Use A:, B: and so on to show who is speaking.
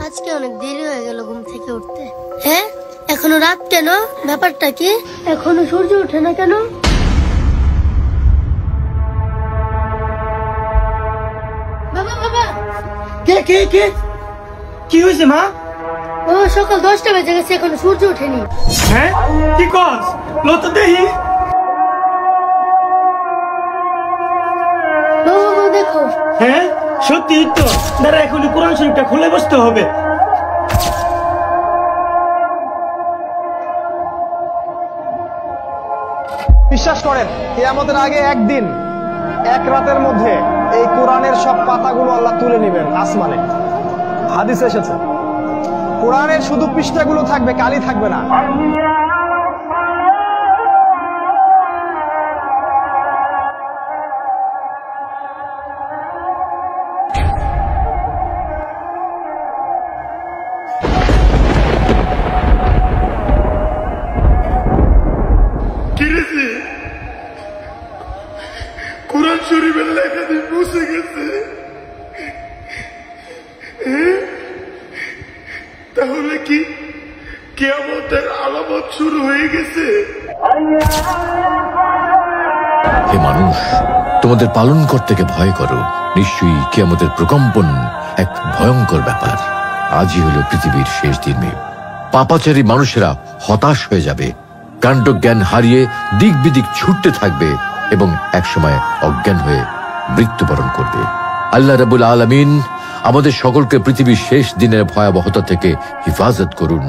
A: আজকে অনেক দেরি হয়ে গেল ঘুম থেকে উঠতে। হ্যাঁ, এখনো রাত কেন? ব্যাপারটা কি? এখনো সূর্য ওঠে না কেন? বাবা বাবা,
B: কে কে কে কি হয়েছে মা?
A: ও সকাল 10টা বেজে গেছে, এখনো সূর্য ওঠেনি।
B: হ্যাঁ কি কস? লত দেহি।
A: বাবা দেখো।
B: হ্যাঁ সত্যি তো, দাঁড়া এখনই কোরআন শরীফটা খুলে বসতে হবে।
C: বিশ্বাস করেন কিয়ামতের আগে একদিন এক রাতের মধ্যে এই কোরআনের সব পাতাগুলো আল্লাহ তুলে নেবেন আসমানে। হাদিসে এসেছে কোরআনের শুধু পৃষ্ঠাগুলো থাকবে, কালি থাকবে না।
D: কোরআন শরীফের লেখা দিয়ে মুছে গেছে। তাহলে কি কিয়ামতের আলামত শুরু হয়ে গেছে?
E: হে মানুষ, তোমাদের পালনকর্তাকে ভয় করো। নিশ্চয়ই কিয়ামতের প্রকম্পন এক ভয়ঙ্কর ব্যাপার। আজই হলো পৃথিবীর শেষ দিন। পাপাচারী মানুষেরা হতাশ হয়ে যাবে, কাণ্ডজ্ঞান হারিয়ে দিক বিদিক ছুটতে থাকবে এবং একসময় অজ্ঞান হয়ে মৃত্যুবরণ করবে। আল্লাহ রাব্বুল আলামিন আমাদের সকলকে পৃথিবীর শেষ দিনের ভয়াবহতা থেকে হিফাজত করুন।